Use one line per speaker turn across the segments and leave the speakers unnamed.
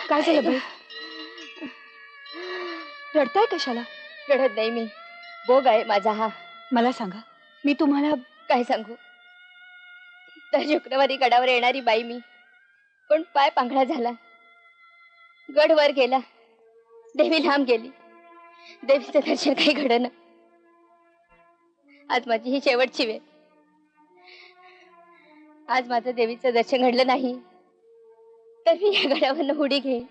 काय झालं बाई? रडताय कशाला?
रडत नाही मी, भोग आहे माझा हा.
मला सांगा, मी तुम्हाला
काय सांगू? तर शुक्रवारी गडावर येणारी बाई मी, पण पाय पांघळा झाला, गड वर गेला, देवी लांब गेली, देवीचं दर्शन काही घडलं. आज माझी ही शेवटची वेळ. आज माझं देवीचं दर्शन घडलं नाही तर मी या गडावरनं उडी घेईन.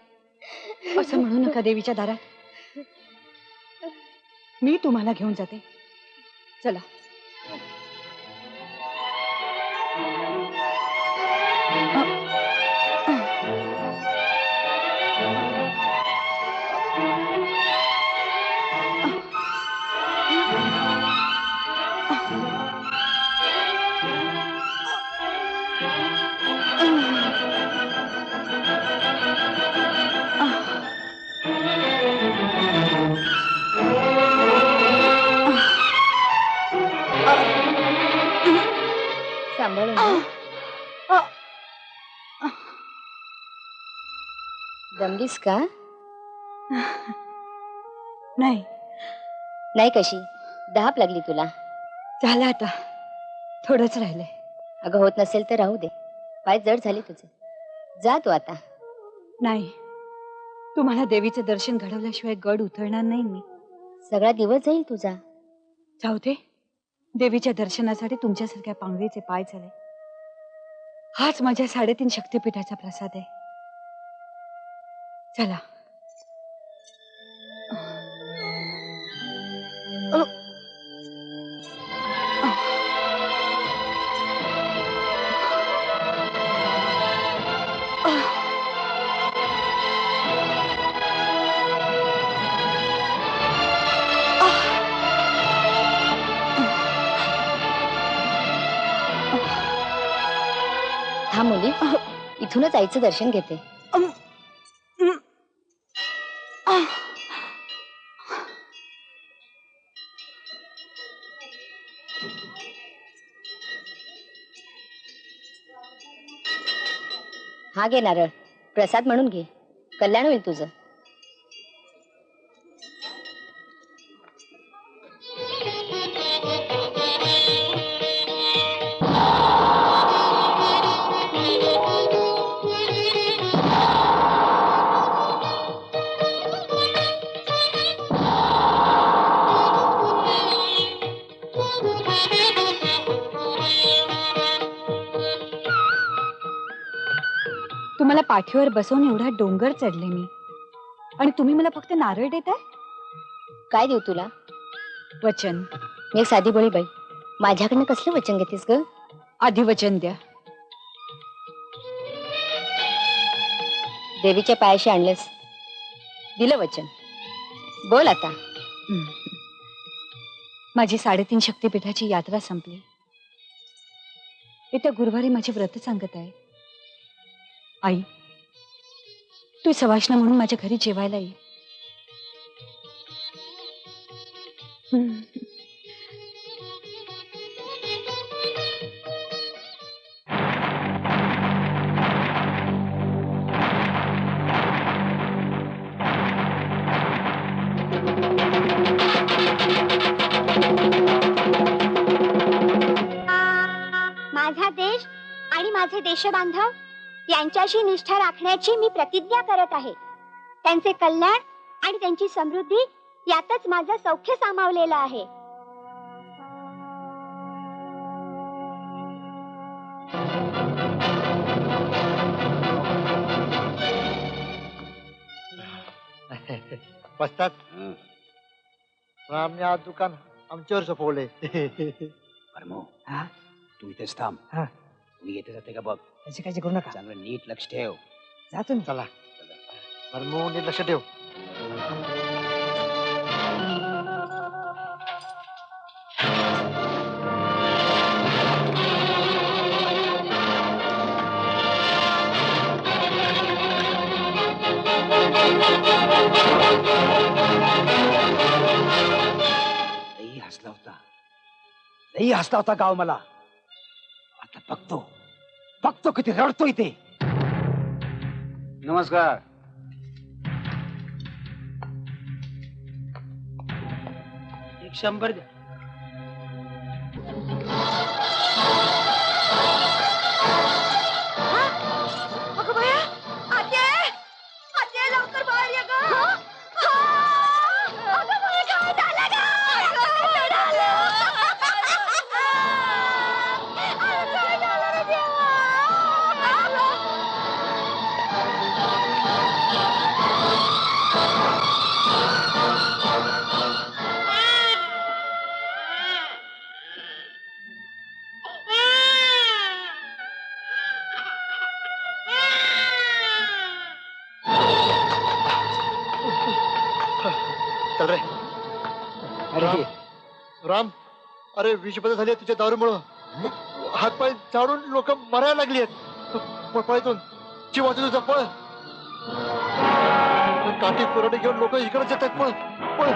असं म्हणू नका देवीच्या दारात. मी तुम्हाला घेऊन जाते, चला.
सांभाळून दमलीस का?
नाही
नाही कशी धाप लागली तुला?
झालं आता, थोडंच राहिलंय.
अगं होत नसेल तर राहू दे, पाय जड झाले तुझे, जा तू आता.
नाही, तुम्हाला देवीचं दर्शन घडवल्याशिवाय गड उतरणार नाही मी.
सगळा दिवस जाईल तुझा.
जाऊ दे, देवीच्या दर्शनासाठी तुमच्यासारख्या पांगळीचे पाय झाले. हाच माझ्या 3.5 शक्तिपीठाचा प्रसाद आहे. चला.
हा मुली, इथूनच आईचं दर्शन घेते. हा घे नारळ, प्रसाद म्हणून घे, कल्याण होईल तुझं.
तुम्हाला पाठीवर बसवून एवढा डोंगर चढले मी, आणि तुम्ही मला फक्त नारळ देताय?
काय देऊ तुला?
वचन.
मी एक साधी बोळी बाई, माझ्याकडनं कसलं वचन घेतेस ग?
आधी वचन द्या.
देवीच्या पायाशी आणलेस, दिलं वचन, बोल आता.
माझी 3.5 शक्तिपीठाची यात्रा संपली. येत्या गुरुवारी माझी व्रत सांगत आहे. आई, तू सवाष्ण म्हणून माझ्या घरी जेवायला ये.
माझा देश आणि माझे देशबांधव यांच्याशी निष्ठा राखण्याची मी प्रतिज्ञा करत आहे. त्यांचे कल्याण आणि त्यांची समृद्धी यातच माझं सौख्य सामावलेलं आहे.
पश्चात रामने आज दुकान आमच्यावर सोपवले.
परमो, तू इथेच थांब. मी येते जाते का बघ.
त्याची काळजी करू नका.
चांगलं नीट लक्ष ठेव.
जातो मी.
चला परमो, नीट लक्ष ठेव.
लई हसला होता गाव मला. आता बघतो किती रडतोय ते. नमस्कार.
एक 100 द्या.
अगं बया, आते आते लवकर बाहेर ये गं. अगं बया, काय झालं गं? काय झालं? काय झालं रे देवा?
चल रे
अरे
राम. अरे विषपद झाली तुझ्या दारूमुळं. हातपाय झाडून लोक मरायला लागली आहेत. पळतून जीव वाचू तुझा. पळ. काठी कुऱ्हाडी घेऊन लोक इकडे येतात. पळ पळ.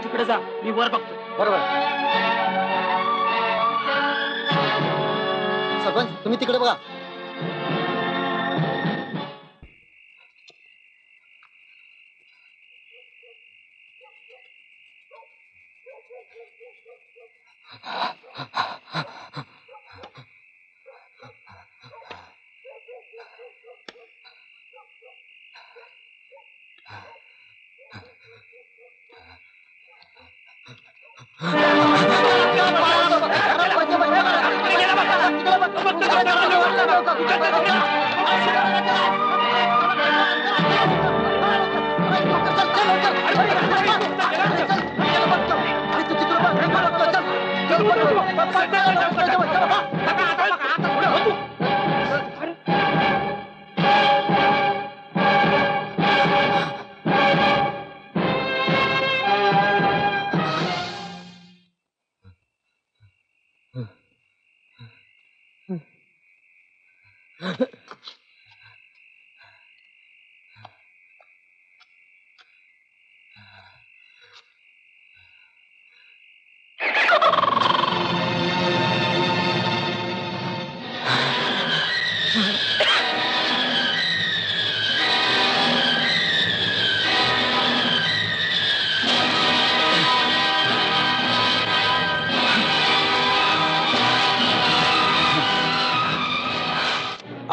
तिकडे जा, मी वर बघतो.
बरोबर.
सरपंच तुम्ही तिकडे बघा.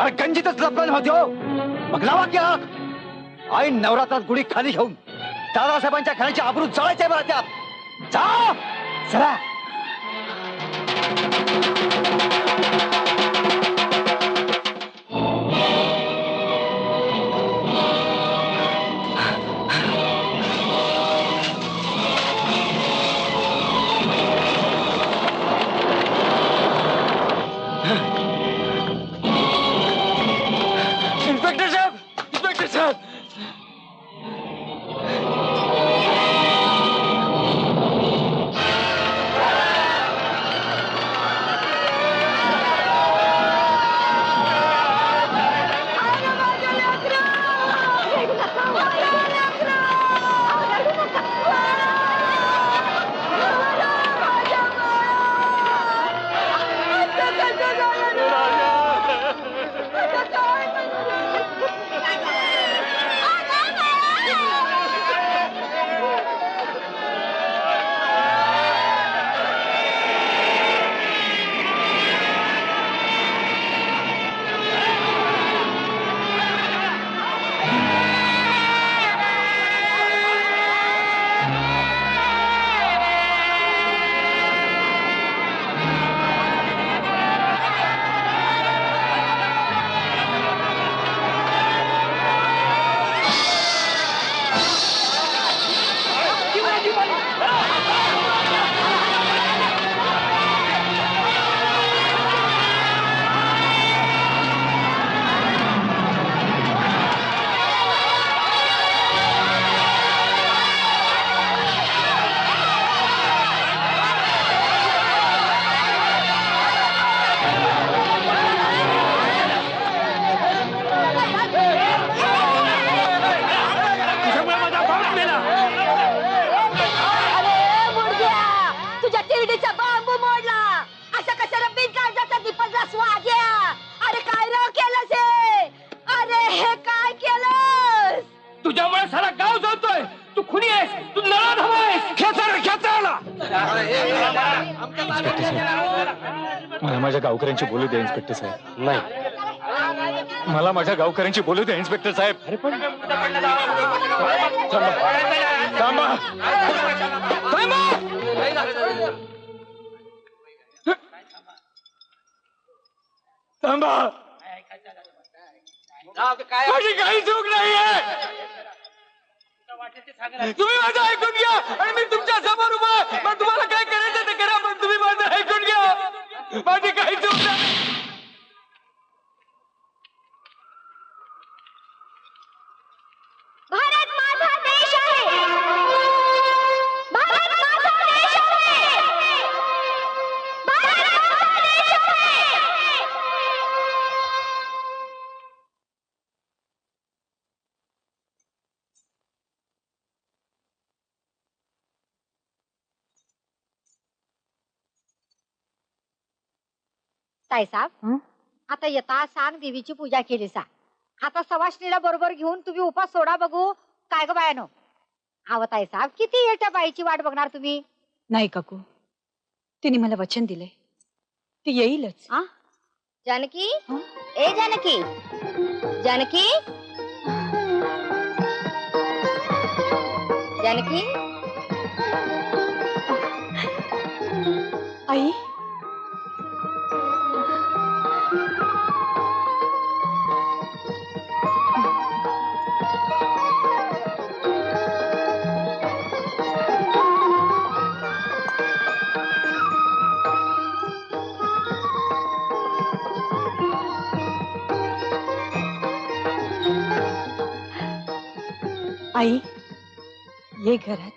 अरे गंजीतच लपवून होते हो. मग लावा की आग. आई नवरात्रात गुढी खाली घेऊन दादासाहेबांच्या घराची आबरू जळायचंय बरं त्यात. जा चला. इन्स्पेक्टर साहेब, इन्स्पेक्टर साहेब.
इन्स्पेक्टर साहेब, मला माझ्या गावकऱ्यांची बोलू द्या इन्स्पेक्टर साहेब.
नाही,
मला माझ्या गावकऱ्यांची बोलू द्या इन्स्पेक्टर साहेब.
अरे पण
थांबा थांबा थांबा. माझी काही चूक नाहीये. तुम्ही माझं ऐकून घ्या आणि मी तुमच्या समोर उभा आहे. मग तुम्हाला काय करायचं ते करा, पण तुम्ही माझं ऐकून घ्या. माझी काही चूक नाही.
भारत माझा देश आहे. भारत माझा देश आहे. भारत माझा देश आहे.
ताईसाहेब, आता येता सांग देवीची पूजा केली सा. आता सवाष्णीला बरोबर घेऊन तुम्ही उपास सोडा बघू. काय ग बायानो? अहो ताईसाहेब, किती येईल त्या बाईची वाट बघणार तुम्ही?
नाही काकू, तिने मला वचन दिलंय, ती येईलच.
जानकी,
हं?
ए जानकी, जानकी, जानकी.
आई, आई, ये घरात.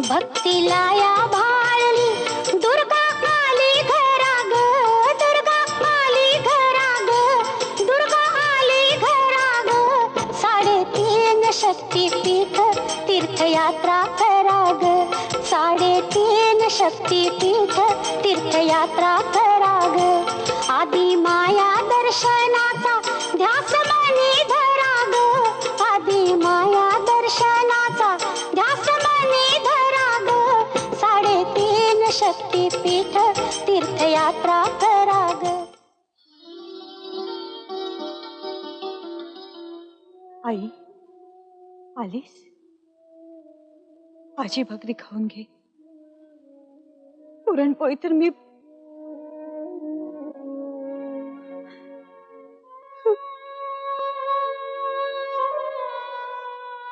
भक्तीला या भाळली दुर्गा आली घरा ग. दुर्गा आली घरा ग. दुर्गा आली घरा ग. 3.5 शक्तीपीठ तीर्थयात्रा करा ग. 3.5 शक्तीपीठ तीर्थयात्रा करा ग. आदि माया दर्शनाचा ध्यास मनी धरा ग. आदि माया दर्शनाचा ध्यास मनी धरा ग. 3.5 शक्तीपीठ तीर्थयात्रा करा ग.
आई, आलीस? भाजी भाकरी खाऊन घे. पुरणपोळी तर मी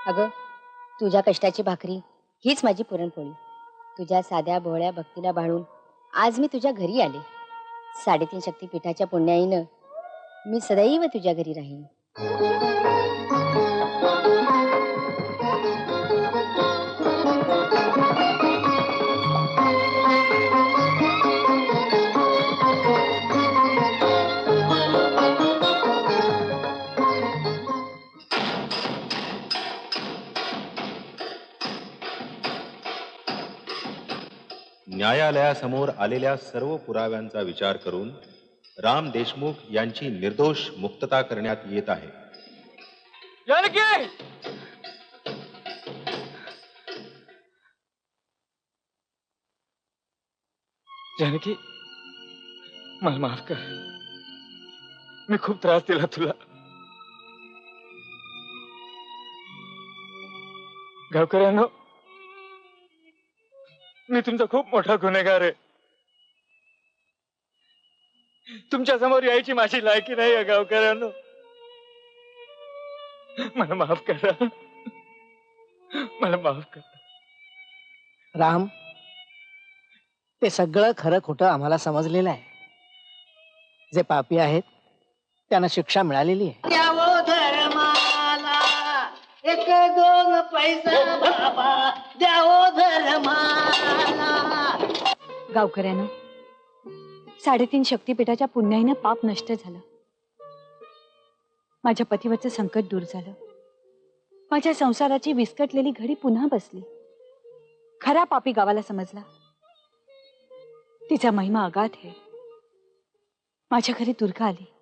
अगं, तुझ्या कष्टाची भाकरी हीच माझी पुरणपोळी. तुझ्या साध्या भोळ्या भक्तीला भाळून आज मी तुझ्या घरी आले. 3.5 शक्तीपीठाच्या पुण्याईनं मी सदैव तुझ्या घरी राहीन.
न्यायालयासमोर आलेल्या सर्व पुराव्यांचा विचार करून राम देशमुख यांची निर्दोष मुक्तता करण्यात येत आहे.
जानकी, जानकी, मला माफ कर. मी खूप त्रास दिला तुला. गावकऱ्यांनो, मी तुमचा खूप मोठा गुन्हेगार आहे. तुमच्या समोर यायची माझी लायकी नाही आहे गावकऱ्यांनो. मला माफ करा. मला माफ करा.
राम, ते सगळं खरं खोटं आम्हाला समजलेलं आहे. जे पापी आहेत त्यांना शिक्षा मिळालेली आहे.
द्यावो धर्माला 1-2 पैसा बाबा, द्यावो धर्माला.
गावकऱ्यानं 3.5 शक्तीपीठाच्या पुण्याईनं पाप नष्ट झालं. माझ्या पतीवरचं संकट दूर झालं. माझ्या संसाराची विस्कटलेली घडी पुन्हा बसली. खरा पापी गावाला समजला. तिचा महिमा अगाध आहे. माझ्या घरी दुर्गा आली.